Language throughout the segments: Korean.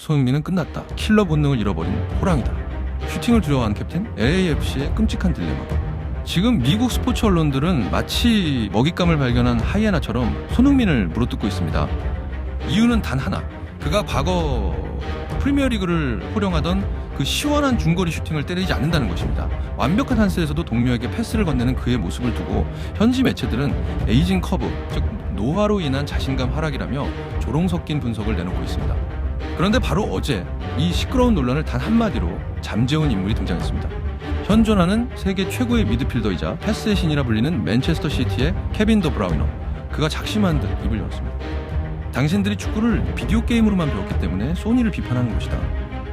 손흥민은 끝났다. 킬러 본능을 잃어버린 호랑이다. 슈팅을 두려워하는 캡틴 LAFC의 끔찍한 딜레마. 지금 미국 스포츠 언론들은 마치 먹잇감을 발견한 하이에나처럼 손흥민을 물어뜯고 있습니다. 이유는 단 하나. 그가 과거 프리미어리그를 호령하던 그 시원한 중거리 슈팅을 때리지 않는다는 것입니다. 완벽한 한스에서도 동료에게 패스를 건네는 그의 모습을 두고 현지 매체들은 에이징 커브, 즉 노화로 인한 자신감 하락이라며 조롱 섞인 분석을 내놓고 있습니다. 그런데 바로 어제 이 시끄러운 논란을 단 한마디로 잠재운 인물이 등장했습니다. 현존하는 세계 최고의 미드필더이자 패스의 신이라 불리는 맨체스터 시티의 케빈 더 브라우너. 그가 작심한 듯 입을 열었습니다. 당신들이 축구를 비디오 게임으로만 배웠기 때문에 소니를 비판하는 것이다.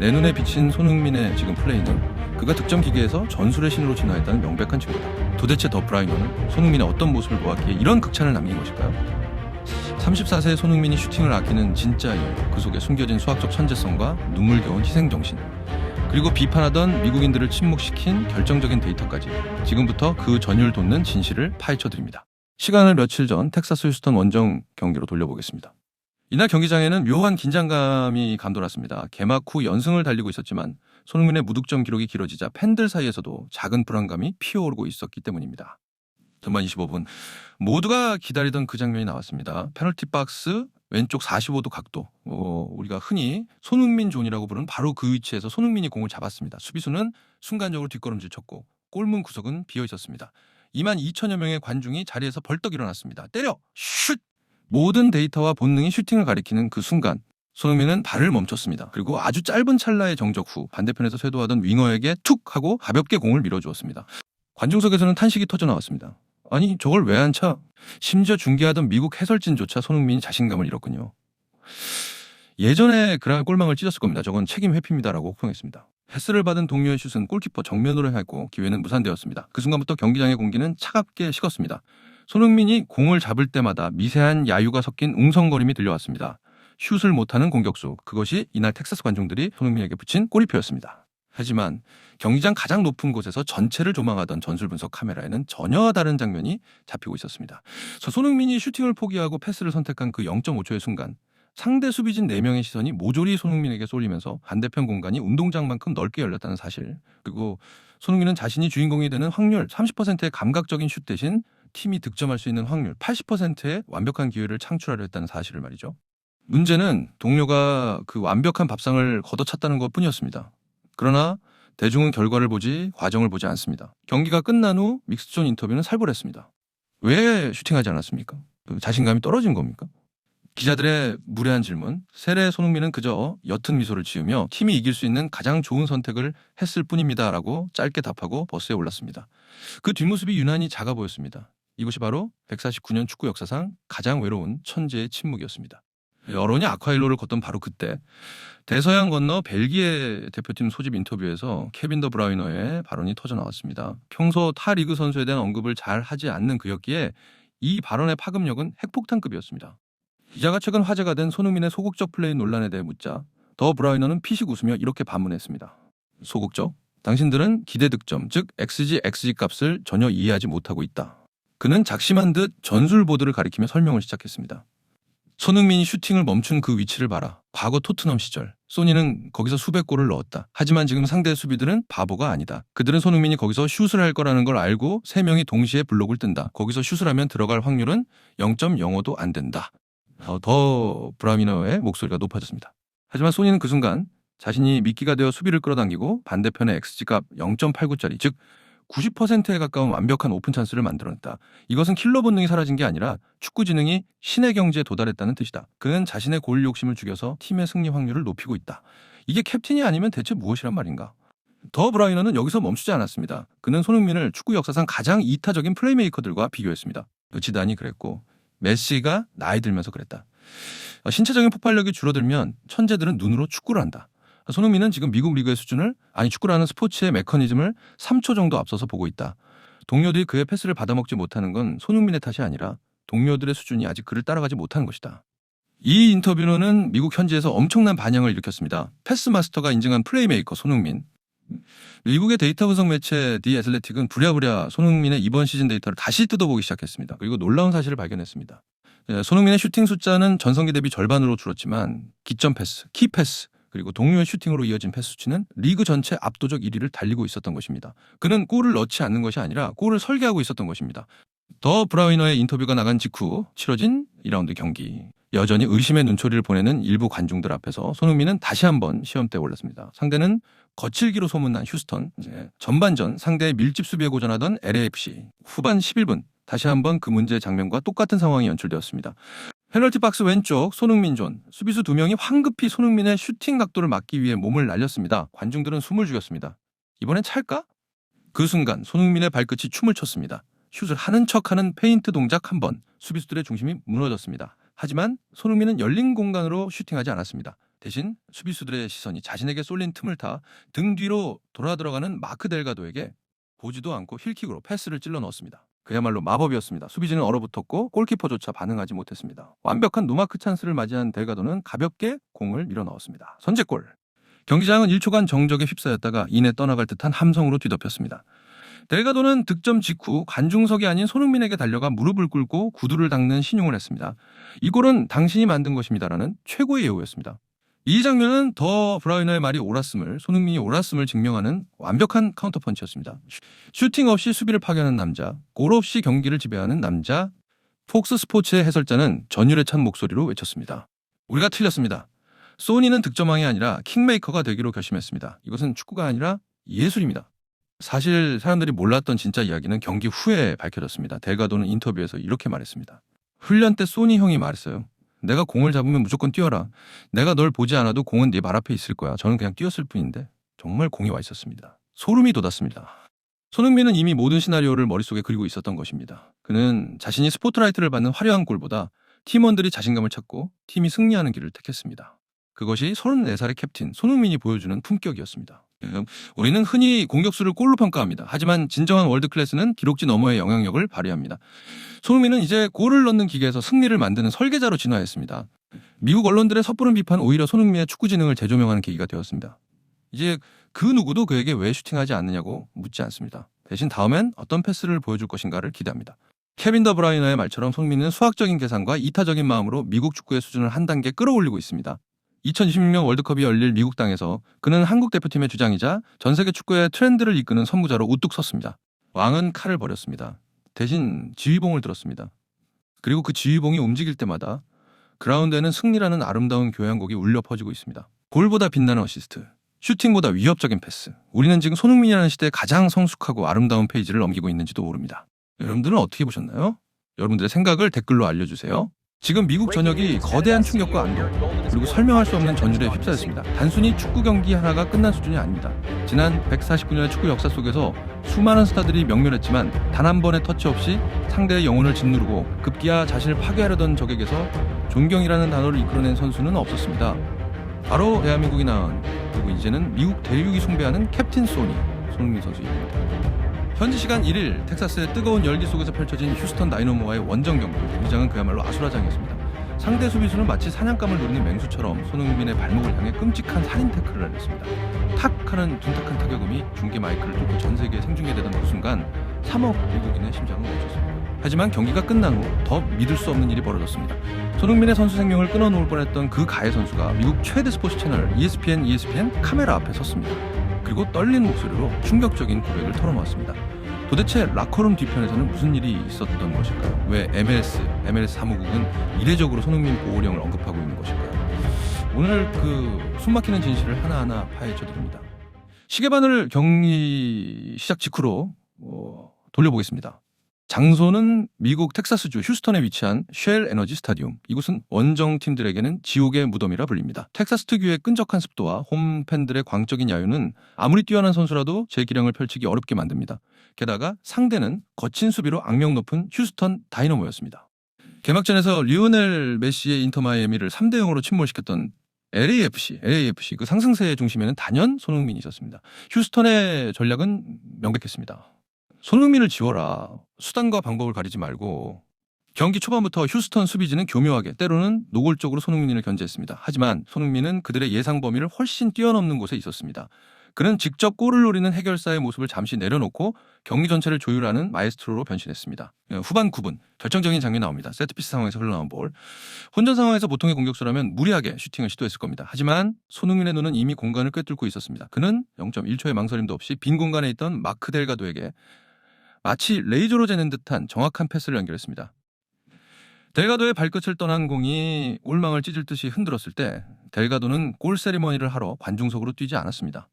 내 눈에 비친 손흥민의 지금 플레이는 그가 득점 기계에서 전술의 신으로 진화했다는 명백한 증거다. 도대체 더 브라이너는 손흥민의 어떤 모습을 보았기에 이런 극찬을 남긴 것일까요? 34세의 손흥민이 슈팅을 아끼는 진짜 이유, 그 속에 숨겨진 수학적 천재성과 눈물겨운 희생정신, 그리고 비판하던 미국인들을 침묵시킨 결정적인 데이터까지 지금부터 그 전율 돋는 진실을 파헤쳐드립니다. 시간을 며칠 전 텍사스 휴스턴 원정 경기로 돌려보겠습니다. 이날 경기장에는 묘한 긴장감이 감돌았습니다. 개막 후 연승을 달리고 있었지만 손흥민의 무득점 기록이 길어지자 팬들 사이에서도 작은 불안감이 피어오르고 있었기 때문입니다. 전반 25분 모두가 기다리던 그 장면이 나왔습니다. 페널티 박스 왼쪽 45도 각도, 우리가 흔히 손흥민 존이라고 부르는 바로 그 위치에서 손흥민이 공을 잡았습니다. 수비수는 순간적으로 뒷걸음질 쳤고 골문 구석은 비어 있었습니다. 22,000여 명의 관중이 자리에서 벌떡 일어났습니다. 때려! 슛! 모든 데이터와 본능이 슈팅을 가리키는 그 순간 손흥민은 발을 멈췄습니다. 그리고 아주 짧은 찰나의 정적 후 반대편에서 쇄도하던 윙어에게 툭 하고 가볍게 공을 밀어주었습니다. 관중석에서는 탄식이 터져나왔습니다. 아니 저걸 왜 안 차? 심지어 중계하던 미국 해설진조차 손흥민이 자신감을 잃었군요. 예전에 그럴 골망을 찢었을 겁니다. 저건 책임 회피입니다라고 혹평했습니다. 패스를 받은 동료의 슛은 골키퍼 정면으로 향했고 기회는 무산되었습니다. 그 순간부터 경기장의 공기는 차갑게 식었습니다. 손흥민이 공을 잡을 때마다 미세한 야유가 섞인 웅성거림이 들려왔습니다. 슛을 못하는 공격수, 그것이 이날 텍사스 관중들이 손흥민에게 붙인 꼬리표였습니다. 하지만 경기장 가장 높은 곳에서 전체를 조망하던 전술 분석 카메라에는 전혀 다른 장면이 잡히고 있었습니다. 손흥민이 슈팅을 포기하고 패스를 선택한 그 0.5초의 순간 상대 수비진 4명의 시선이 모조리 손흥민에게 쏠리면서 반대편 공간이 운동장만큼 넓게 열렸다는 사실, 그리고 손흥민은 자신이 주인공이 되는 확률 30%의 감각적인 슛 대신 팀이 득점할 수 있는 확률 80%의 완벽한 기회를 창출하려 했다는 사실을 말이죠. 문제는 동료가 그 완벽한 밥상을 걷어찼다는 것 뿐이었습니다. 그러나 대중은 결과를 보지 과정을 보지 않습니다. 경기가 끝난 후 믹스존 인터뷰는 살벌했습니다. 왜 슈팅하지 않았습니까? 자신감이 떨어진 겁니까? 기자들의 무례한 질문, 세례 손흥민은 그저 옅은 미소를 지으며 팀이 이길 수 있는 가장 좋은 선택을 했을 뿐입니다 라고 짧게 답하고 버스에 올랐습니다. 그 뒷모습이 유난히 작아 보였습니다. 이것이 바로 149년 축구 역사상 가장 외로운 천재의 침묵이었습니다. 여론이 악화일로를 걷던 바로 그때 대서양 건너 벨기에 대표팀 소집 인터뷰에서 케빈 더 브라이너의 발언이 터져나왔습니다. 평소 타 리그 선수에 대한 언급을 잘 하지 않는 그였기에 이 발언의 파급력은 핵폭탄급이었습니다. 기자가 최근 화제가 된 손흥민의 소극적 플레이 논란에 대해 묻자 더 브라이너는 피식 웃으며 이렇게 반문했습니다. 소극적? 당신들은 기대 득점, 즉 XG 값을 전혀 이해하지 못하고 있다. 그는 작심한 듯 전술 보드를 가리키며 설명을 시작했습니다. 손흥민이 슈팅을 멈춘 그 위치를 봐라. 과거 토트넘 시절 소니는 거기서 수백 골을 넣었다. 하지만 지금 상대 수비들은 바보가 아니다. 그들은 손흥민이 거기서 슛을 할 거라는 걸 알고 3명이 동시에 블록을 뜬다. 거기서 슛을 하면 들어갈 확률은 0.05도 안 된다. 더 브라미너의 목소리가 높아졌습니다. 하지만 소니는 그 순간 자신이 미끼가 되어 수비를 끌어당기고 반대편의 XG값 0.89짜리, 즉 90%에 가까운 완벽한 오픈 찬스를 만들어냈다. 이것은 킬러 본능이 사라진 게 아니라 축구 지능이 신의 경지에 도달했다는 뜻이다. 그는 자신의 골 욕심을 죽여서 팀의 승리 확률을 높이고 있다. 이게 캡틴이 아니면 대체 무엇이란 말인가? 더 브라이너는 여기서 멈추지 않았습니다. 그는 손흥민을 축구 역사상 가장 이타적인 플레이메이커들과 비교했습니다. 지단이 그랬고 메시가 나이 들면서 그랬다. 신체적인 폭발력이 줄어들면 천재들은 눈으로 축구를 한다. 손흥민은 지금 미국 리그의 수준을, 축구라는 스포츠의 메커니즘을 3초 정도 앞서서 보고 있다. 동료들이 그의 패스를 받아먹지 못하는 건 손흥민의 탓이 아니라 동료들의 수준이 아직 그를 따라가지 못하는 것이다. 이 인터뷰는 미국 현지에서 엄청난 반향을 일으켰습니다. 패스 마스터가 인증한 플레이메이커 손흥민. 미국의 데이터 분석 매체 디 애슬레틱은 부랴부랴 손흥민의 이번 시즌 데이터를 다시 뜯어보기 시작했습니다. 그리고 놀라운 사실을 발견했습니다. 손흥민의 슈팅 숫자는 전성기 대비 절반으로 줄었지만 기점 패스, 키 패스, 그리고 동료의 슈팅으로 이어진 패스 수치는 리그 전체 압도적 1위를 달리고 있었던 것입니다. 그는 골을 넣지 않는 것이 아니라 골을 설계하고 있었던 것입니다. 더 브라이너의 인터뷰가 나간 직후 치러진 2라운드 경기. 여전히 의심의 눈초리를 보내는 일부 관중들 앞에서 손흥민은 다시 한번 시험대에 올랐습니다. 상대는 거칠기로 소문난 휴스턴. 전반전 상대의 밀집 수비에 고전하던 LAFC. 후반 11분 다시 한번 그 문제의 장면과 똑같은 상황이 연출되었습니다. 페널티 박스 왼쪽 손흥민 존. 수비수 2명이 황급히 손흥민의 슈팅 각도를 막기 위해 몸을 날렸습니다. 관중들은 숨을 죽였습니다. 이번엔 찰까? 그 순간 손흥민의 발끝이 춤을 췄습니다. 슛을 하는 척하는 페인트 동작 한 번. 수비수들의 중심이 무너졌습니다. 하지만 손흥민은 열린 공간으로 슈팅하지 않았습니다. 대신 수비수들의 시선이 자신에게 쏠린 틈을 타 등 뒤로 돌아 들어가는 마크 델가도에게 보지도 않고 힐킥으로 패스를 찔러 넣었습니다. 그야말로 마법이었습니다. 수비진은 얼어붙었고 골키퍼조차 반응하지 못했습니다. 완벽한 노마크 찬스를 맞이한 델가도는 가볍게 공을 밀어 넣었습니다. 선제골. 경기장은 1초간 정적에 휩싸였다가 이내 떠나갈 듯한 함성으로 뒤덮였습니다. 델가도는 득점 직후 관중석이 아닌 손흥민에게 달려가 무릎을 꿇고 구두를 닦는 신용을 했습니다. 이 골은 당신이 만든 것입니다라는 최고의 예우였습니다. 이 장면은 더 브라이너의 말이 옳았음을, 손흥민이 옳았음을 증명하는 완벽한 카운터펀치였습니다. 슈팅 없이 수비를 파괴하는 남자, 골 없이 경기를 지배하는 남자. 폭스 스포츠의 해설자는 전율에 찬 목소리로 외쳤습니다. 우리가 틀렸습니다. 소니는 득점왕이 아니라 킹메이커가 되기로 결심했습니다. 이것은 축구가 아니라 예술입니다. 사실 사람들이 몰랐던 진짜 이야기는 경기 후에 밝혀졌습니다. 델가도는 인터뷰에서 이렇게 말했습니다. 훈련 때 소니 형이 말했어요. 내가 공을 잡으면 무조건 뛰어라. 내가 널 보지 않아도 공은 네 발 앞에 있을 거야. 저는 그냥 뛰었을 뿐인데 정말 공이 와 있었습니다. 소름이 돋았습니다. 손흥민은 이미 모든 시나리오를 머릿속에 그리고 있었던 것입니다. 그는 자신이 스포트라이트를 받는 화려한 골보다 팀원들이 자신감을 찾고 팀이 승리하는 길을 택했습니다. 그것이 34살의 캡틴 손흥민이 보여주는 품격이었습니다. 우리는 흔히 공격수를 골로 평가합니다. 하지만 진정한 월드클래스는 기록지 너머의 영향력을 발휘합니다. 손흥민은 이제 골을 넣는 기계에서 승리를 만드는 설계자로 진화했습니다. 미국 언론들의 섣부른 비판 오히려 손흥민의 축구 지능을 재조명하는 계기가 되었습니다. 이제 그 누구도 그에게 왜 슈팅하지 않느냐고 묻지 않습니다. 대신 다음엔 어떤 패스를 보여줄 것인가를 기대합니다. 케빈 더 브라이너의 말처럼 손흥민은 수학적인 계산과 이타적인 마음으로 미국 축구의 수준을 한 단계 끌어올리고 있습니다. 2026년 월드컵이 열릴 미국 땅에서 그는 한국 대표팀의 주장이자 전 세계 축구의 트렌드를 이끄는 선구자로 우뚝 섰습니다. 왕은 칼을 버렸습니다. 대신 지휘봉을 들었습니다. 그리고 그 지휘봉이 움직일 때마다 그라운드에는 승리라는 아름다운 교향곡이 울려 퍼지고 있습니다. 골보다 빛나는 어시스트, 슈팅보다 위협적인 패스. 우리는 지금 손흥민이라는 시대에 가장 성숙하고 아름다운 페이지를 넘기고 있는지도 모릅니다. 여러분들은 어떻게 보셨나요? 여러분들의 생각을 댓글로 알려주세요. 지금 미국 전역이 거대한 충격과 안도 그리고 설명할 수 없는 전율에 휩싸였습니다. 단순히 축구 경기 하나가 끝난 수준이 아닙니다. 지난 149년의 축구 역사 속에서 수많은 스타들이 명멸했지만 단 한 번의 터치 없이 상대의 영혼을 짓누르고 급기야 자신을 파괴하려던 적에게서 존경이라는 단어를 이끌어낸 선수는 없었습니다. 바로 대한민국이 낳은, 그리고 이제는 미국 대륙이 숭배하는 캡틴 소니 손흥민 선수입니다. 현지 시간 1일 텍사스의 뜨거운 열기 속에서 펼쳐진 휴스턴 다이너모와의 원정 경기. 경기장은 그야말로 아수라장이었습니다. 상대 수비수는 마치 사냥감을 노리는 맹수처럼 손흥민의 발목을 향해 끔찍한 살인 태클을 날렸습니다. 탁 하는 둔탁한 타격음이 중계 마이크를 뚫고 전 세계에 생중계되던 그 순간 3억 미국인의 심장은 멈췄습니다. 하지만 경기가 끝난 후 더 믿을 수 없는 일이 벌어졌습니다. 손흥민의 선수 생명을 끊어놓을 뻔했던 그 가해 선수가 미국 최대 스포츠 채널 ESPN 카메라 앞에 섰습니다. 그리고 떨리는 목소리로 충격적인 고백을 털어놓았습니다. 도대체 라커룸 뒤편에서는 무슨 일이 있었던 것일까요? 왜 MLS 사무국은 이례적으로 손흥민 보호령을 언급하고 있는 것일까요? 오늘 그 숨막히는 진실을 하나하나 파헤쳐드립니다. 시계바늘 경기 시작 직후로 돌려보겠습니다. 장소는 미국 텍사스주 휴스턴에 위치한 쉘 에너지 스타디움. 이곳은 원정 팀들에게는 지옥의 무덤이라 불립니다. 텍사스 특유의 끈적한 습도와 홈 팬들의 광적인 야유는 아무리 뛰어난 선수라도 제 기량을 펼치기 어렵게 만듭니다. 게다가 상대는 거친 수비로 악명 높은 휴스턴 다이너모였습니다. 개막전에서 리오넬 메시의 인터 마이애미를 3대0으로 침몰시켰던 LAFC 그 상승세의 중심에는 단연 손흥민이 있었습니다. 휴스턴의 전략은 명백했습니다. 손흥민을 지워라. 수단과 방법을 가리지 말고. 경기 초반부터 휴스턴 수비진은 교묘하게 때로는 노골적으로 손흥민을 견제했습니다. 하지만 손흥민은 그들의 예상 범위를 훨씬 뛰어넘는 곳에 있었습니다. 그는 직접 골을 노리는 해결사의 모습을 잠시 내려놓고 경기 전체를 조율하는 마에스트로로 변신했습니다. 후반 9분 결정적인 장면이 나옵니다. 세트피스 상황에서 흘러나온 볼. 혼전 상황에서 보통의 공격수라면 무리하게 슈팅을 시도했을 겁니다. 하지만 손흥민의 눈은 이미 공간을 꿰뚫고 있었습니다. 그는 0.1초의 망설임도 없이 빈 공간에 있던 마크 델가도에게 마치 레이저로 재는 듯한 정확한 패스를 연결했습니다. 델가도의 발끝을 떠난 공이 골망을 찢을 듯이 흔들었을 때 델가도는 골 세리머니를 하러 관중석으로 뛰지 않았습니다.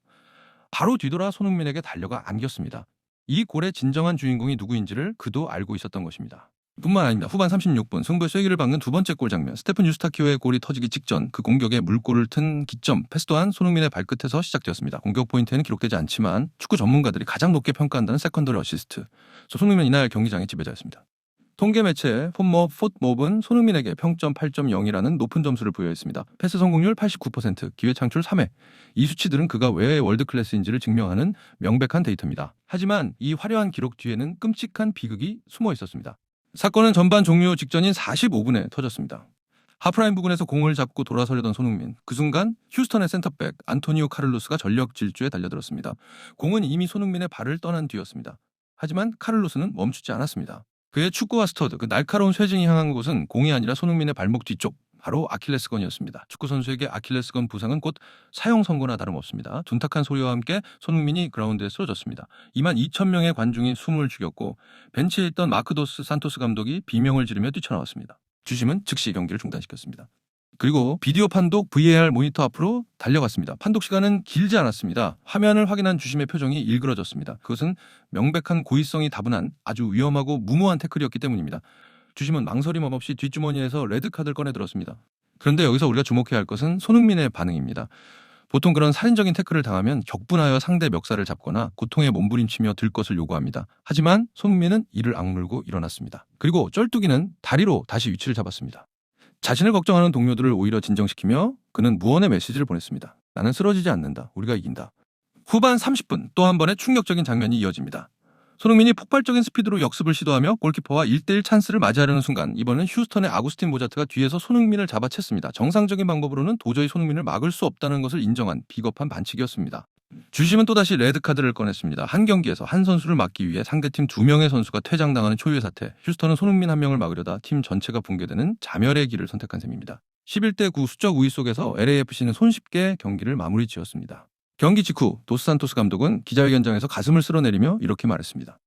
바로 뒤돌아 손흥민에게 달려가 안겼습니다. 이 골의 진정한 주인공이 누구인지를 그도 알고 있었던 것입니다. 뿐만 아닙니다. 후반 36분 승부의 쐐기를 박는 두 번째 골 장면. 스테픈 유스타키오의 골이 터지기 직전 그 공격에 물꼬를 튼 기점 패스 또한 손흥민의 발끝에서 시작되었습니다. 공격 포인트에는 기록되지 않지만 축구 전문가들이 가장 높게 평가한다는 세컨더리 어시스트. 손흥민은 이날 경기장의 지배자였습니다. 통계 매체 풋몹은 손흥민에게 평점 8.0이라는 높은 점수를 부여했습니다. 패스 성공률 89%, 기회 창출 3회. 이 수치들은 그가 왜 월드클래스인지를 증명하는 명백한 데이터입니다. 하지만 이 화려한 기록 뒤에는 끔찍한 비극이 숨어 있었습니다. 사건은 전반 종료 직전인 45분에 터졌습니다. 하프라인 부근에서 공을 잡고 돌아서려던 손흥민. 그 순간 휴스턴의 센터백 안토니오 카를로스가 전력 질주에 달려들었습니다. 공은 이미 손흥민의 발을 떠난 뒤였습니다. 하지만 카를로스는 멈추지 않았습니다. 그의 축구와 스터드, 그 날카로운 쇄증이 향한 곳은 공이 아니라 손흥민의 발목 뒤쪽, 바로 아킬레스건이었습니다. 축구선수에게 아킬레스건 부상은 곧 사형 선고나 다름없습니다. 둔탁한 소리와 함께 손흥민이 그라운드에 쓰러졌습니다. 2만 2천 명의 관중이 숨을 죽였고 벤치에 있던 마크 도스 산토스 감독이 비명을 지르며 뛰쳐나왔습니다. 주심은 즉시 경기를 중단시켰습니다. 그리고 비디오 판독 VAR 모니터 앞으로 달려갔습니다. 판독 시간은 길지 않았습니다. 화면을 확인한 주심의 표정이 일그러졌습니다. 그것은 명백한 고의성이 다분한 아주 위험하고 무모한 태클이었기 때문입니다. 주심은 망설임 없이 뒷주머니에서 레드카드를 꺼내들었습니다. 그런데 여기서 우리가 주목해야 할 것은 손흥민의 반응입니다. 보통 그런 살인적인 태클을 당하면 격분하여 상대 멱살을 잡거나 고통에 몸부림치며 들 것을 요구합니다. 하지만 손흥민은 이를 악물고 일어났습니다. 그리고 쩔뚝이는 다리로 다시 위치를 잡았습니다. 자신을 걱정하는 동료들을 오히려 진정시키며 그는 무언의 메시지를 보냈습니다. 나는 쓰러지지 않는다. 우리가 이긴다. 후반 30분 또 한 번의 충격적인 장면이 이어집니다. 손흥민이 폭발적인 스피드로 역습을 시도하며 골키퍼와 1대1 찬스를 맞이하려는 순간 이번엔 휴스턴의 아구스틴 모자트가 뒤에서 손흥민을 잡아챘습니다. 정상적인 방법으로는 도저히 손흥민을 막을 수 없다는 것을 인정한 비겁한 반칙이었습니다. 주심은 또다시 레드카드를 꺼냈습니다. 한 경기에서 한 선수를 막기 위해 상대팀 2명의 선수가 퇴장당하는 초유의 사태. 휴스턴은 손흥민 1명을 막으려다 팀 전체가 붕괴되는 자멸의 길을 선택한 셈입니다. 11대 9 수적 우위 속에서 LAFC는 손쉽게 경기를 마무리 지었습니다. 경기 직후 도스산토스 감독은 기자회견장에서 가슴을 쓸어내리며 이렇게 말했습니다.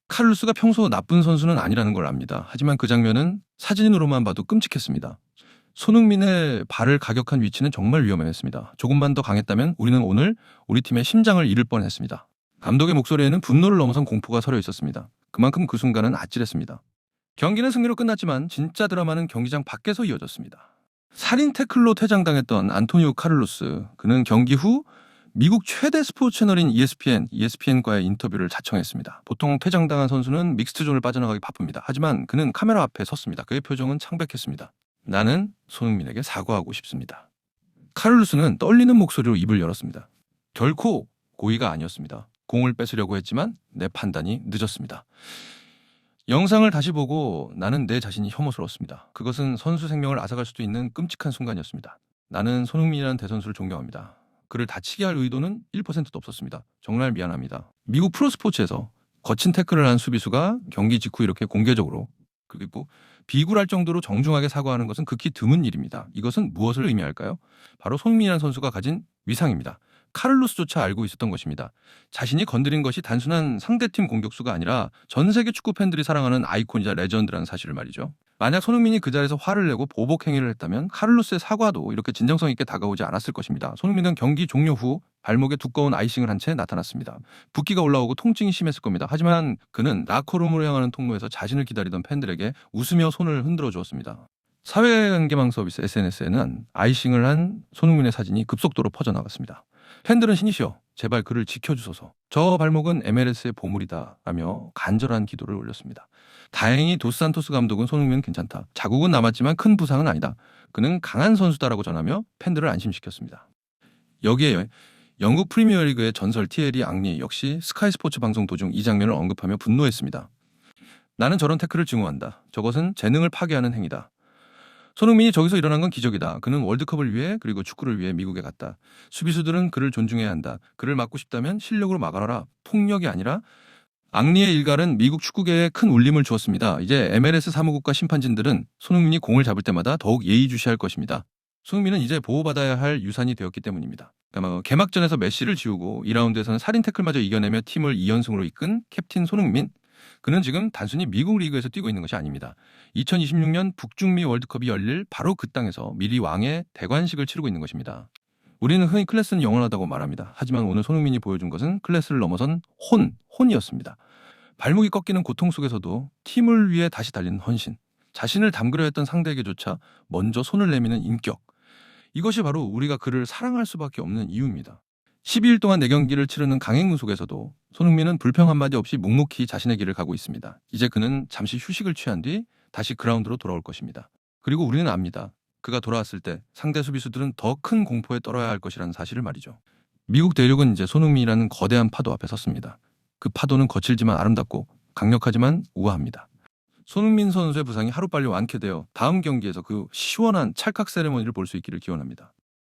카를로스가 평소 나쁜 선수는 아니라는 걸 압니다. 하지만 그 장면은 사진으로만 봐도 끔찍했습니다. 손흥민의 발을 가격한 위치는 정말 위험했습니다. 조금만 더 강했다면 우리는 오늘 우리 팀의 심장을 잃을 뻔했습니다. 감독의 목소리에는 분노를 넘어선 공포가 서려 있었습니다. 그만큼 그 순간은 아찔했습니다. 경기는 승리로 끝났지만 진짜 드라마는 경기장 밖에서 이어졌습니다. 살인 태클로 퇴장당했던 안토니오 카를로스. 그는 경기 후 미국 최대 스포츠 채널인 ESPN과의 인터뷰를 자청했습니다. 보통 퇴장당한 선수는 믹스트존을 빠져나가기 바쁩니다. 하지만 그는 카메라 앞에 섰습니다. 그의 표정은 창백했습니다. 나는 손흥민에게 사과하고 싶습니다. 카를로스는 떨리는 목소리로 입을 열었습니다. 결코 고의가 아니었습니다. 공을 뺏으려고 했지만 내 판단이 늦었습니다. 영상을 다시 보고 나는 내 자신이 혐오스러웠습니다. 그것은 선수 생명을 앗아갈 수도 있는 끔찍한 순간이었습니다. 나는 손흥민이라는 대선수를 존경합니다. 그를 다치게 할 의도는 1%도 없었습니다. 정말 미안합니다. 미국 프로스포츠에서 거친 태클을 한 수비수가 경기 직후 이렇게 공개적으로 그리고 비굴할 정도로 정중하게 사과하는 것은 극히 드문 일입니다. 이것은 무엇을 의미할까요? 바로 손흥민이라는 선수가 가진 위상입니다. 카를로스조차 알고 있었던 것입니다. 자신이 건드린 것이 단순한 상대팀 공격수가 아니라 전 세계 축구 팬들이 사랑하는 아이콘이자 레전드라는 사실을 말이죠. 만약 손흥민이 그 자리에서 화를 내고 보복 행위를 했다면 카를로스의 사과도 이렇게 진정성 있게 다가오지 않았을 것입니다. 손흥민은 경기 종료 후 발목에 두꺼운 아이싱을 한 채 나타났습니다. 붓기가 올라오고 통증이 심했을 겁니다. 하지만 그는 라커룸으로 향하는 통로에서 자신을 기다리던 팬들에게 웃으며 손을 흔들어 주었습니다. 사회관계망 서비스 SNS에는 아이싱을 한 손흥민의 사진이 급속도로 퍼져나갔습니다. 팬들은 신이시여 제발 그를 지켜주소서. 저 발목은 MLS의 보물이다 라며 간절한 기도를 올렸습니다. 다행히 도스산토스 감독은 손흥민은 괜찮다. 자국은 남았지만 큰 부상은 아니다. 그는 강한 선수다라고 전하며 팬들을 안심시켰습니다. 여기에 영국 프리미어리그의 전설 티에리 앙리 역시 스카이 스포츠 방송 도중 이 장면을 언급하며 분노했습니다. 나는 저런 태클을 증오한다. 저것은 재능을 파괴하는 행위다. 손흥민이 저기서 일어난 건 기적이다. 그는 월드컵을 위해 그리고 축구를 위해 미국에 갔다. 수비수들은 그를 존중해야 한다. 그를 막고 싶다면 실력으로 막아라. 폭력이 아니라 앙리의 일갈은 미국 축구계에 큰 울림을 주었습니다. 이제 MLS 사무국과 심판진들은 손흥민이 공을 잡을 때마다 더욱 예의주시할 것입니다. 손흥민은 이제 보호받아야 할 유산이 되었기 때문입니다. 그러니까 개막전에서 메시를 지우고 2라운드에서는 살인 태클마저 이겨내며 팀을 2연승으로 이끈 캡틴 손흥민. 그는 지금 단순히 미국 리그에서 뛰고 있는 것이 아닙니다. 2026년 북중미 월드컵이 열릴 바로 그 땅에서 미리 왕의 대관식을 치르고 있는 것입니다. 우리는 흔히 클래스는 영원하다고 말합니다. 하지만 오늘 손흥민이 보여준 것은 클래스를 넘어선 혼이었습니다. 발목이 꺾이는 고통 속에서도 팀을 위해 다시 달리는 헌신, 자신을 담그려 했던 상대에게조차 먼저 손을 내미는 인격, 이것이 바로 우리가 그를 사랑할 수밖에 없는 이유입니다. 12일 동안 4경기를 치르는 강행군 속에서도 손흥민은 불평 한마디 없이 묵묵히 자신의 길을 가고 있습니다. 이제 그는 잠시 휴식을 취한 뒤 다시 그라운드로 돌아올 것입니다. 그리고 우리는 압니다. 그가 돌아왔을 때 상대 수비수들은 더 큰 공포에 떨어야 할 것이라는 사실을 말이죠. 미국 대륙은 이제 손흥민이라는 거대한 파도 앞에 섰습니다. 그 파도는 거칠지만 아름답고 강력하지만 우아합니다. 손흥민 선수의 부상이 하루빨리 완쾌되어 다음 경기에서 그 시원한 찰칵 세레머니를 볼 수 있기를 기원합니다.